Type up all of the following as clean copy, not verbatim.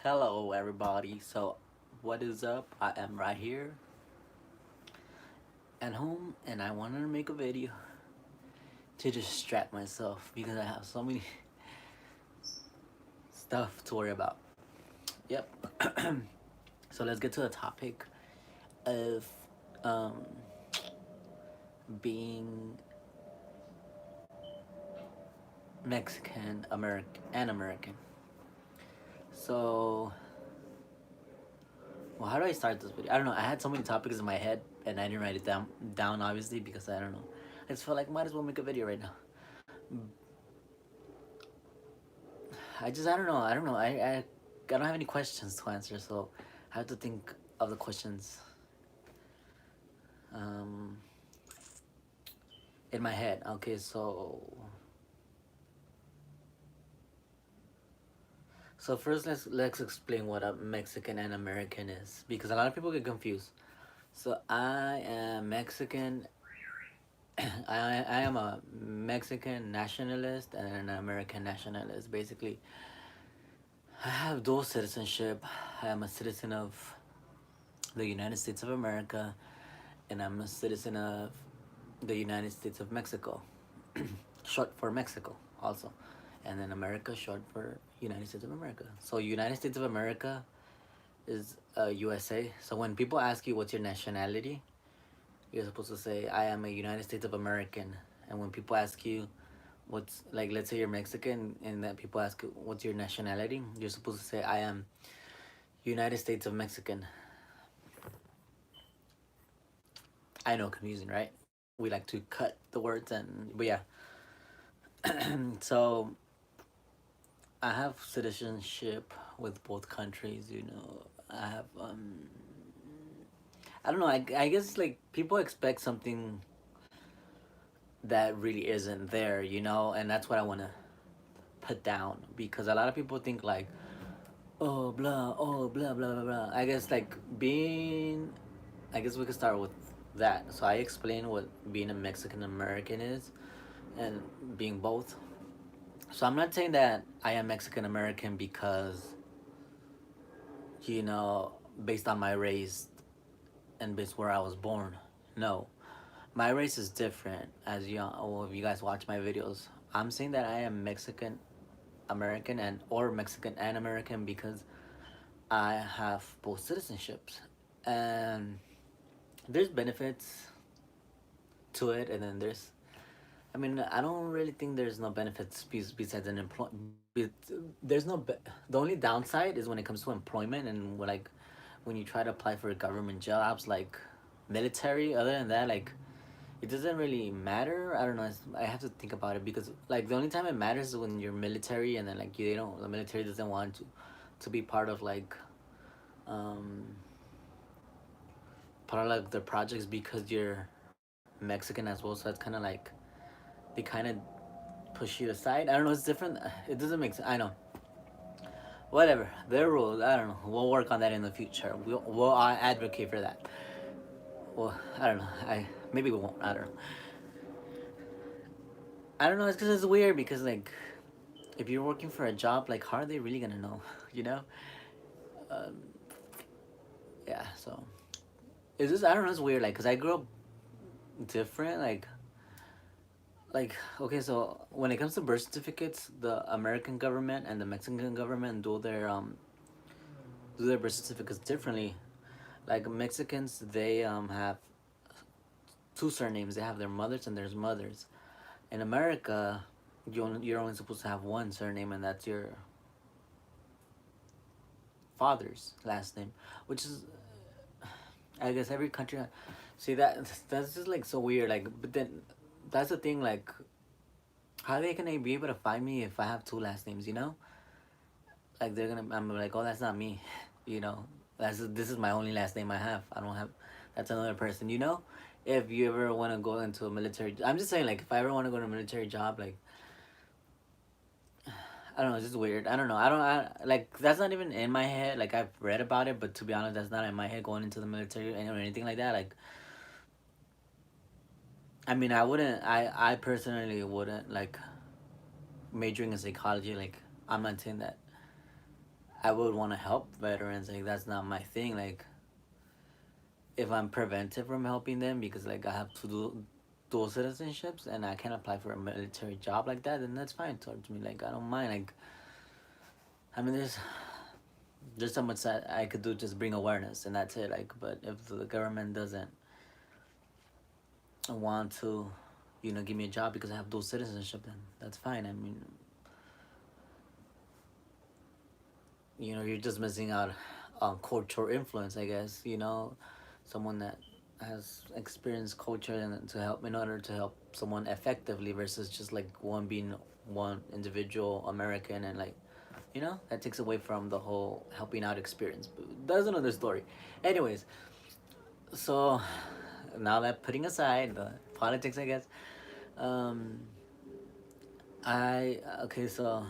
Hello, everybody. So, what is up? I am right here at home, and I wanted to make a video to distract myself because I have so many stuff to worry about. Yep. So let's get to the topic of um, being Mexican American and American. So, well, how do I start this video? I don't know. I had so many topics in my head, and I didn't write it down obviously because I don't know. I just felt like might as well make a video right now. I don't know. I don't know. I don't have any questions to answer, so I have to think of the questions um, in my head. Okay, so first let's explain what a Mexican and American is because a lot of people get confused. So I am Mexican. I am a Mexican nationalist and an American nationalist. Basically, I have dual citizenship. I am a citizen of the United States of America, and I'm a citizen of the United States of Mexico, short for Mexico also, and then America short for United States of America. So United States of America is USA. So when people ask you what's your nationality, you're supposed to say I am a United States of American. And when people ask you what's like, let's say you're Mexican, and that people ask you what's your nationality, you're supposed to say I am United States of Mexican. I know, confusing, right? We like to cut the words, and but yeah. So I have citizenship with both countries. I have I don't know. I guess like people expect something that really isn't there, and that's what I want to put down because a lot of people think like, oh blah blah blah blah. I guess we could start with that. So I explain what being a Mexican American is and being both. So I'm not saying that I am Mexican American because, you know, based on my race and based where I was born. No, my race is different. As you, well, if you guys watch my videos, I'm saying that I am Mexican American and or Mexican and American because I have both citizenships, and there's benefits to it, and then there's. I mean, I don't really think there's no benefits besides an employment. There's no. The only downside is when it comes to employment and like when you try to apply for government jobs like military. Other than that, like it doesn't really matter. I don't know. I have to think about it because like the only time it matters is when you're military and then like they don't. The military doesn't want to be um part of like the projects because you're Mexican as well. So it's kind of like they kind of push you aside. I don't know. It's different. It doesn't make sense. I know. Whatever. Their rules. I don't know. We'll work on that in the future. We'll advocate for that. Well, I don't know. Maybe we won't. I don't know. I don't know. It's because it's weird because like if you're working for a job, like how are they really gonna know? You know? Um, yeah. So it's just I don't know. It's weird. Like because I grew up different. Like okay. So when it comes to birth certificates, the American government and the Mexican government do their birth certificates differently. Like Mexicans, they have two surnames. They have their mothers and their mothers. In America, you're only supposed to have one surname, and that's your father's last name, which is, I guess, every country. See that's just like so weird. Like, but then that's the thing. Like, how they gonna be able to find me if I have two last names? You know, like they're gonna. I'm like, oh, that's not me. You know, this is my only last name I have. I don't have. That's another person. You know, if you ever want to go into a military, I'm just saying like if I ever want to go to a military job, like I don't know, it's just weird. I don't know. Like that's not even in my head. Like I've read about it, but to be honest, that's not in my head going into the military or anything like that. Like I mean, I wouldn't. I personally wouldn't like majoring in psychology. Like I'm not saying that I would want to help veterans. Like that's not my thing. Like if I'm prevented from helping them because like I have to do dual citizenships and I can apply for a military job like that, then that's fine towards me. Like I don't mind. Like I mean, there's so much that I could do, just bring awareness and that's it. Like, but if the government doesn't want to, give me a job because I have dual citizenship, then that's fine. I mean, you're just missing out on cultural influence, I guess. Someone that has experienced culture and to help in order to help someone effectively versus just like one being one individual American and like that takes away from the whole helping out experience. But that's another story. Anyways, so now that putting aside the politics, I guess, um, I okay, so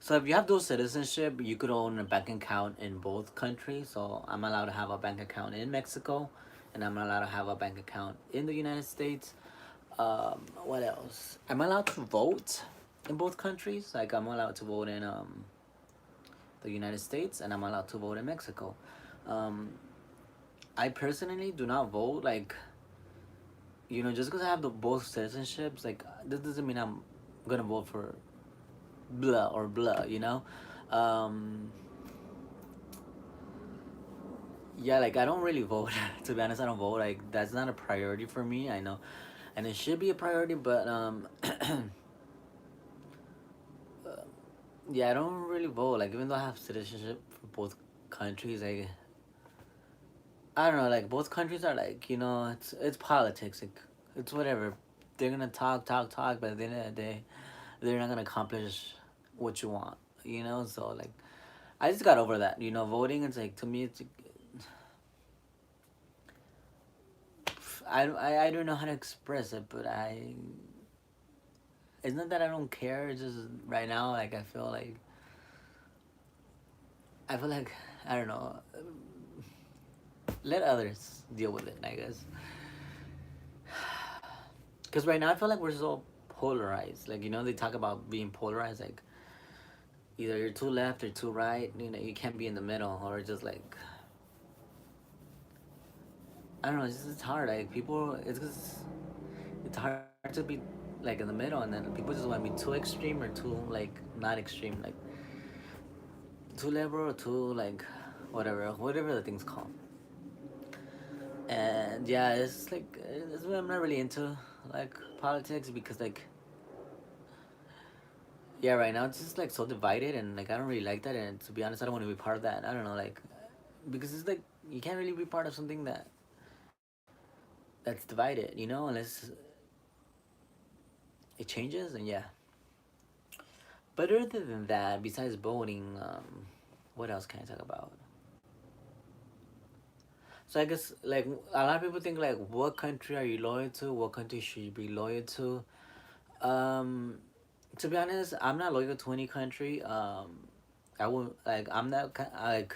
if you have dual citizenship, you could own a bank account in both countries. So I'm allowed to have a bank account in Mexico, and I'm allowed to have a bank account in the United States. What else? I'm allowed to vote in both countries. Like I'm allowed to vote in the United States, and I'm allowed to vote in Mexico. Um, I personally do not vote. Like just because I have the both citizenships, like this doesn't mean I'm gonna vote for blah or blah. Um, yeah, like I don't really vote. To be honest, I don't vote. Like that's not a priority for me. I know, and it should be a priority, but yeah, I don't really vote. Like even though I have citizenship for both countries, I don't know. Like both countries are like it's politics. Like it's whatever. They're gonna talk, talk, talk, but at the end of the day, they're not gonna accomplish what you want. So like I just got over that. Voting. It's like to me, I don't know how to express it, but it's not that I don't care. It's just right now, like I feel like I don't know. Let others deal with it, I guess. Because right now I feel like we're so polarized. Like they talk about being polarized. Like either you're too left or too right. You can't be in the middle, or just like I don't know. It's hard. Like people, it's hard to be like in the middle, and then people just want to be too extreme or too like not extreme, like too liberal or too like whatever the thing's called. And yeah, it's like that's why I'm not really into like politics because like yeah, right now it's just like so divided and like I don't really like that. And to be honest, I don't want to be part of that. I don't know, like because it's like you can't really be part of something that's divided, unless it changes. And yeah, but other than that, besides voting, what else can I talk about? So I guess like a lot of people think like, what country are you loyal to? What country should you be loyal to? Um, to be honest, I'm not loyal to any country. I would like I'm not like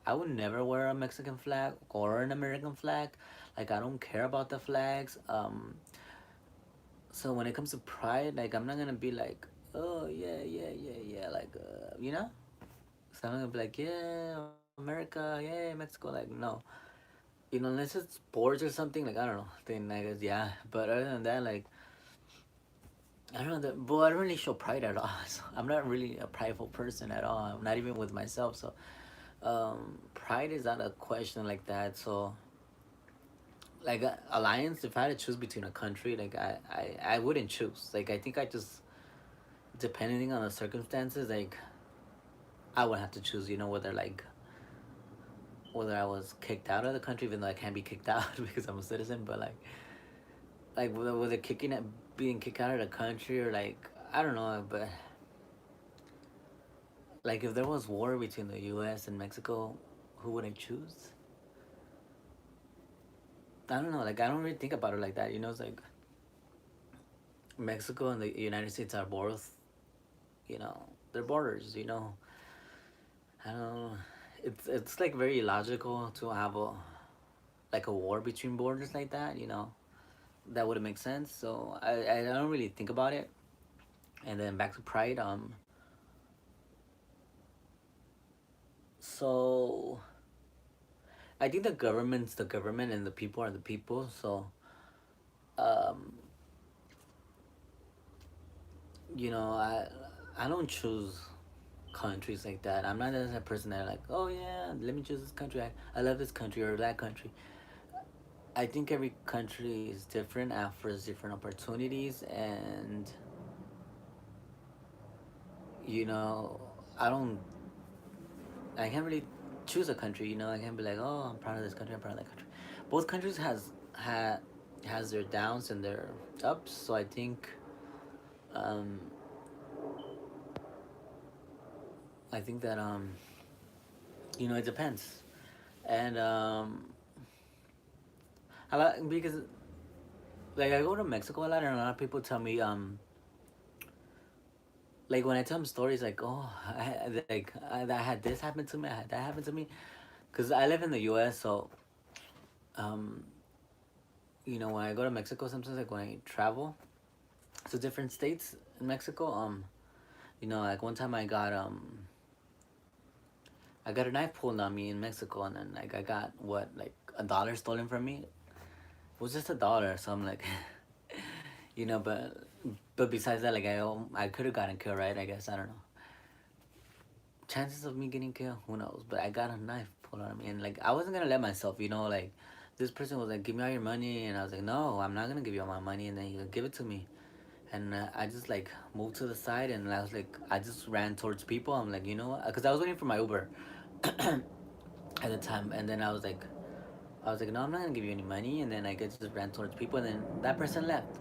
I would never wear a Mexican flag or an American flag. Like I don't care about the flags. So when it comes to pride, like I'm not gonna be like, oh yeah, yeah, yeah, yeah, like So I'm not gonna be like, yeah, America, yeah, Mexico, like no. Unless it's sports or something, like I don't know, then I guess yeah. But other than that, like I don't know that, but I don't really show pride at all. So I'm not really a prideful person at all. I'm not even with myself. So pride is not a question like that. So like alliance, if I had to choose between a country, like I wouldn't choose. Like I think I just depending on the circumstances, like I would have to choose. Whether I was kicked out of the country, even though I can't be kicked out because I'm a citizen, but like whether being kicked out of the country or like I don't know, but like if there was war between the U.S. and Mexico, who would I choose? I don't know. Like I don't really think about it like that. It's like Mexico and the United States are both, you know, they're borders. I don't know. It's like very illogical to have a war between borders like that. That wouldn't make sense. So I don't really think about it. And then back to pride. So I think the government's the government and the people are the people. So um, you know, I don't choose countries like that. I'm not the type of person that like, oh yeah, let me choose this country. I love this country or that country. I think every country is different, offers different opportunities, and you know, I don't, I can't really choose a country. You know, I can't be like, oh, I'm proud of this country, I'm proud of that country. Both countries has their downs and their ups. So I think, um, that you know, it depends, and I like because like I go to Mexico a lot, and a lot of people tell me like when I tell them stories like, oh, I had this happen to me, I had that happen to me, because I live in the U.S. So um, you know, when I go to Mexico, sometimes like when I travel to different states in Mexico, you know, like one time I got a knife pulled on me in Mexico, and then like I got what like $1 stolen from me. It was just $1, so I'm like, you know, but besides that, like I could have gotten killed, right? I guess I don't know. Chances of me getting killed, who knows? But I got a knife pulled on me, and like I wasn't gonna let myself, you know, like this person was like, "Give me all your money," and I was like, "No, I'm not gonna give you all my money," and then he like, "Give it to me," and I just like moved to the side, and I was like, I just ran towards people. I'm like, you know what? Because I was waiting for my Uber at the time, and then I was like, no, I'm not gonna give you any money, and then I just ran towards people, and then that person left.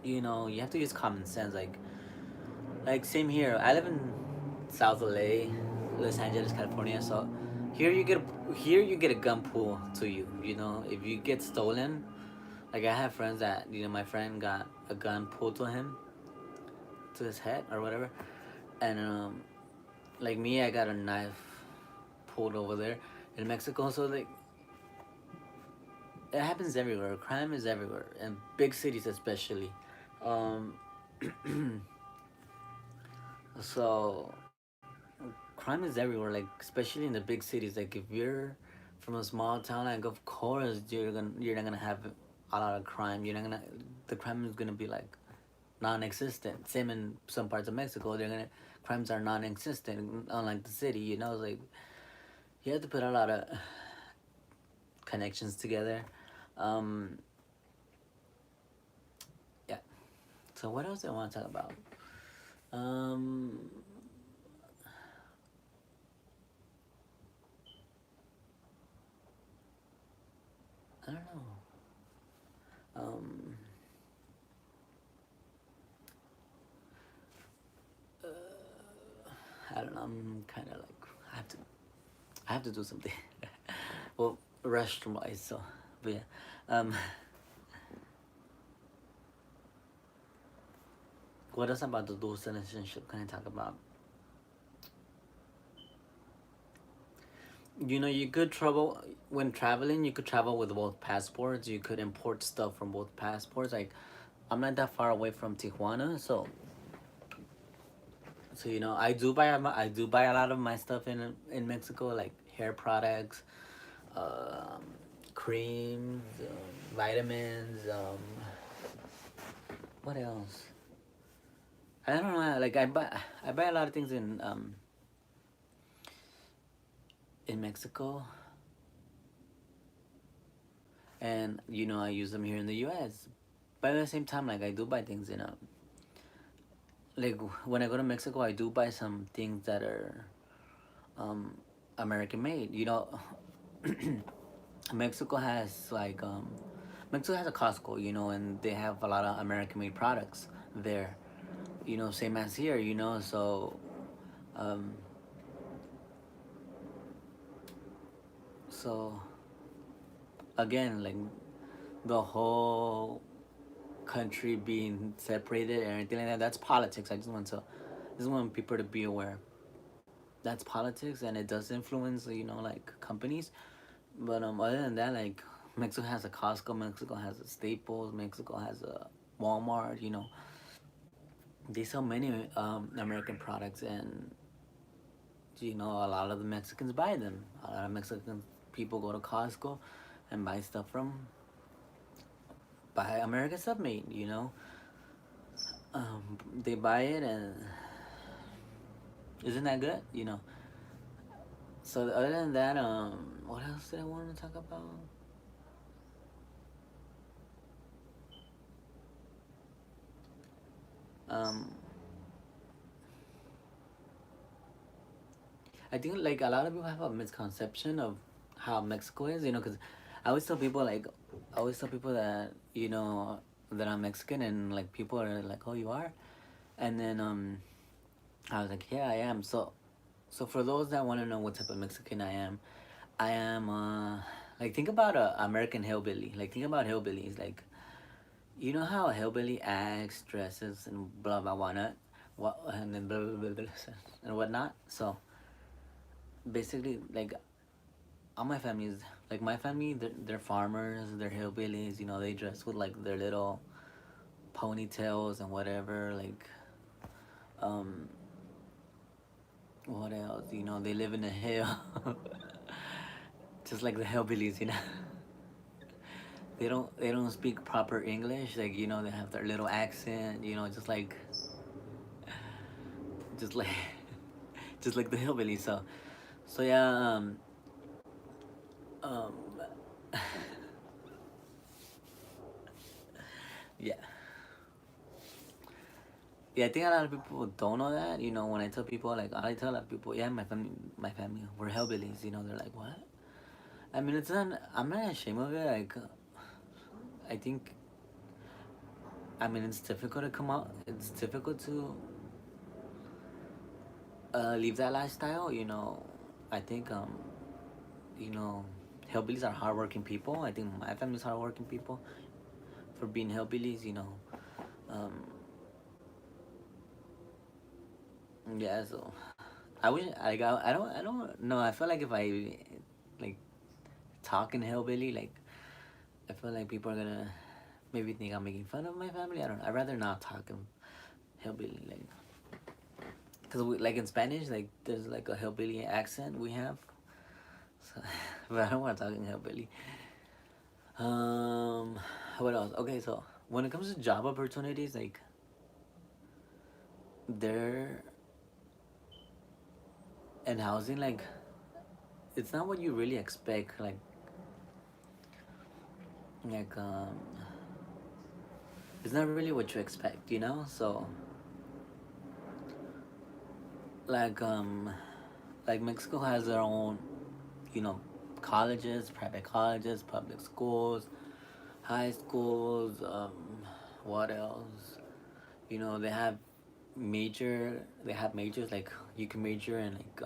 You know, you have to use common sense, like same here. I live in South LA, Los Angeles, California. So here you get a gun pull to you. You know, if you get stolen, like I have friends that you know my friend got a gun pulled to him, to his head or whatever, and like me, I got a knife pulled over there in Mexico. So like it happens everywhere. Crime is everywhere, and big cities especially. Um, so crime is everywhere, like especially in the big cities. Like if you're from a small town, like of course you're not gonna have a lot of crime. You're not gonna the crime is gonna be like non-existent. Same in some parts of Mexico, they're gonna crimes are non-existent. Unlike the city, you know, like you have to put a lot of connections together. Um, yeah. So what else do I want to talk about? Um, I don't know. Um, I don't know. I'm kind of like I have to do something. Well, restroom wise. So, but yeah. Um, what else about the dual citizenship can I talk about? You know, you could travel when traveling. You could travel with both passports. You could import stuff from both passports. Like, I'm not that far away from Tijuana, so you know, I do buy a lot of my stuff in Mexico, like hair products, um, creams, vitamins. What else? I don't know. Like I buy a lot of things in Mexico, and you know I use them here in the U.S. But at the same time, like I do buy things in like when I go to Mexico, I do buy some things that are um American made. You know, Mexico has like Mexico has a Costco, you know, and they have a lot of American made products there. You know, same as here. You know, so um so again, like the whole country being separated and everything like that. That's politics. I just want people to be aware. That's politics, and it does influence, you know, like companies. But other than that, like Mexico has a Costco, Mexico has a Staples, Mexico has a Walmart. You know, they sell many American products, and You know, a lot of the Mexicans buy them. A lot of Mexican people go to Costco and buy stuff from buy American stuff made. You know, they buy it and isn't that good? You know. So other than that, what else did I want to talk about? Um, I think like a lot of people have a misconception of how Mexico is. You know, because I always tell people like, I always tell people that you know that I'm Mexican, and like people are like, "Oh, you are," and then I was like, "Yeah, I am." So for those that want to know what type of Mexican I am like think about a American hillbilly. Like think about hillbillies. Like you know how a hillbilly acts, dresses, and blah blah whatnot, what and then blah blah blah, blah and whatnot. So basically, like all my family is like my family. They're farmers. They're hillbillies. You know, they dress with like their little ponytails and whatever. Like um, what else? You know, they live in the hill, just like the hillbillies. You know. They don't speak proper English. Like you know, they have their little accent. You know, just like just like the hillbilly. So yeah, um, yeah, yeah. I think a lot of people don't know that. You know, when I tell people like I tell a lot of people, yeah, my family, we're hillbillies. You know, they're like, what? I mean, it's not. I'm not ashamed of it. Like, I think. I mean, it's difficult to come out. It's difficult to leave that lifestyle. You know, I think you know, hillbillies are hardworking people. I think my family's hardworking people for being hillbillies. You know, um, yeah. So I wish I don't know. I feel like if I like talking hillbilly, like I feel like people are gonna maybe think I'm making fun of my family. I don't know. I'd rather not talk hillbilly, like because like in Spanish, like there's like a hillbilly accent we have. So, but I don't want to talk in hillbilly. Um, what else? Okay, so when it comes to job opportunities, like there and housing, like it's not what you really expect. Like it's not really what you expect, you know. So like um, like Mexico has their own, you know, colleges, private colleges, public schools, high schools. What else? You know, they have majors like you can major in like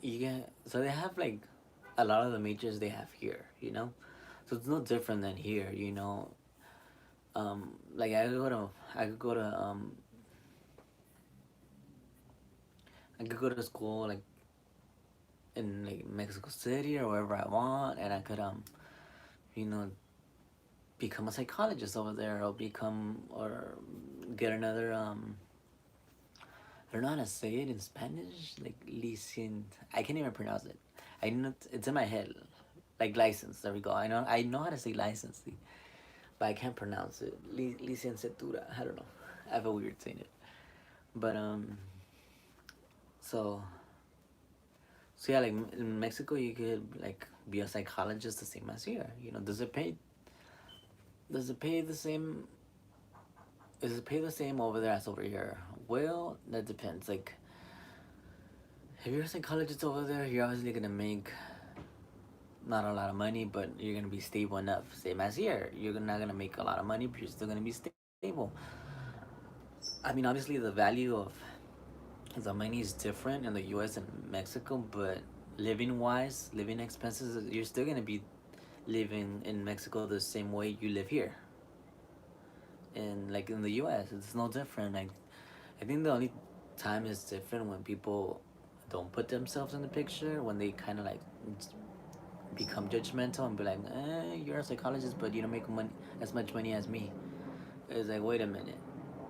you get so they have like a lot of the majors they have here, you know, so it's no different than here, you know. Like I could go to school like in like Mexico City or wherever I want, and I could you know, become a psychologist over there, or get another I don't know how to say it in Spanish. Like licen. I can't even pronounce it. I know it's in my head. Like license. There we go. I know how to say license, but I can't pronounce it. Licenciatura. I don't know. I have a weird saying it. But so so yeah, like in Mexico, you could like be a psychologist the same as here. You know, Does it pay the same? Is it pay the same over there as over here? Well, that depends. Like, if you're a psychologist over there, you're obviously gonna make not a lot of money, but you're gonna be stable enough. Same as here, you're not gonna make a lot of money, but you're still gonna be stable. I mean, obviously, the value of the money is different in the U.S. and Mexico, but living expenses, you're still gonna be living in Mexico the same way you live here. And like in the U.S., it's no different. Like, I think the only time is different when people don't put themselves in the picture, when they kind of like become judgmental and be like, you're a psychologist, but you don't make money as much money as me. It's like, wait a minute.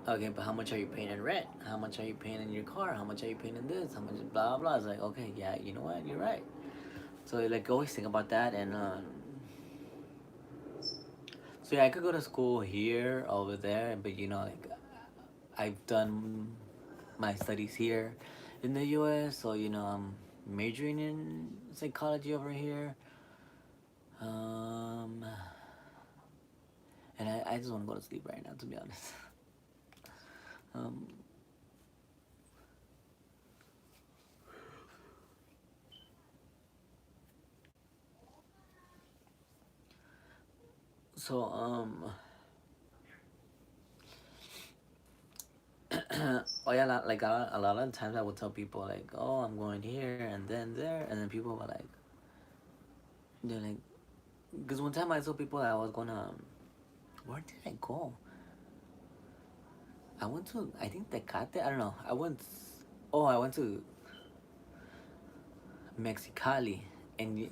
Okay, but how much are you paying in rent? How much are you paying in your car? How much are you paying in this? How much blah blah blah? It's like, okay, yeah, you know what? You're right. So like always think about that, and so yeah, I could go to school here, over there, but like I've done my studies here in the U.S. So I'm majoring in psychology over here. Um, and I just want to go to sleep right now, to be honest. Um, so oh yeah, like a lot of times I would tell people like, oh, I'm going here and then there, and then people were like, they're like, because one time I told people I was gonna, where did I go? I went to, I think Tecate. I don't know. I went to Mexicali, and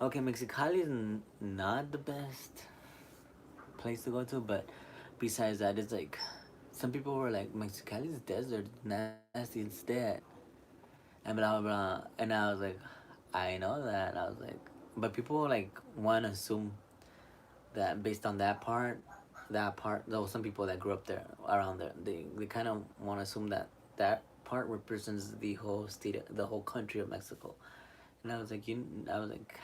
okay, Mexicali is not the best place to go to, but besides that, it's like some people were like, Mexicali's desert, nasty, it's dead, and blah blah blah, and I was like, I know that. I was like, but people like want to assume that based on that part, though some people that grew up there around there, they kind of want to assume that that part represents the whole state, the whole country of Mexico. And I was like,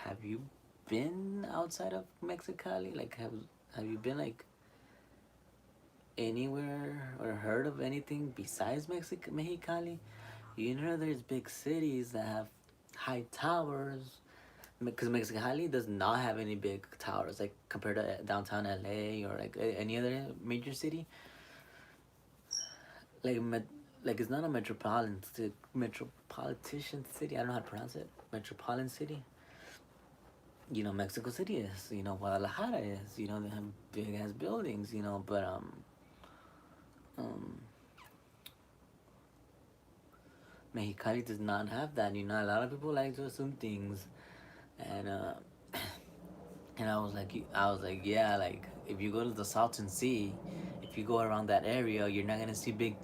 have you been outside of Mexicali? Like, have you been like anywhere or heard of anything besides Mexicali? There's big cities that have high towers. Because Mexicali does not have any big towers, like compared to downtown LA or like any other major city. Like like it's not a metropolitan city. I don't know how to pronounce it. Metropolitan city. Mexico City is. Guadalajara is. They have big ass buildings. But um, Mexicali does not have that. A lot of people like to assume things, and and I was like, yeah, like if you go to the Salton Sea, if you go around that area, you're not gonna see big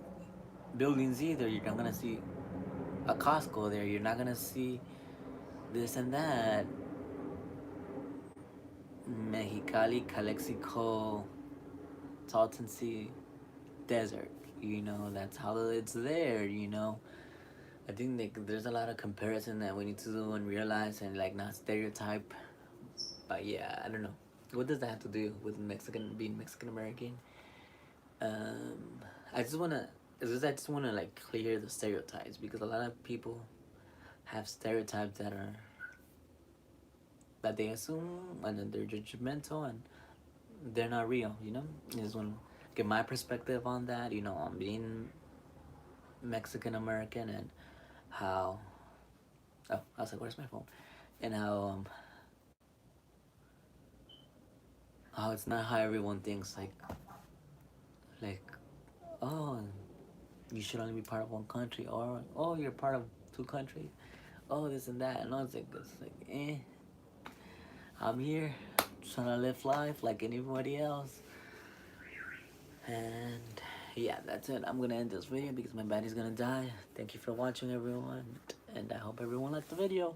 buildings either. You're not gonna see a Costco there. You're not gonna see this and that. Mexicali, Calexico, Salton Sea, desert. That's how it's there. I think there's a lot of comparison that we need to do and realize and like not stereotype. But yeah, I don't know. What does that have to do with being Mexican American? Um, I just wanna, I just wanna like clear the stereotypes because a lot of people have stereotypes that they assume and then they're judgmental and they're not real. I just wanna get my perspective on that. On being Mexican American and how. Oh, I was like, where's my phone? And how it's not how everyone thinks. Like, oh, you should only be part of one country, or oh, you're part of two countries, oh, this and that, and I was like, I'm here trying to live life like anybody else, and yeah, that's it. I'm gonna end this video because my body's gonna die. Thank you for watching, everyone, and I hope everyone liked the video.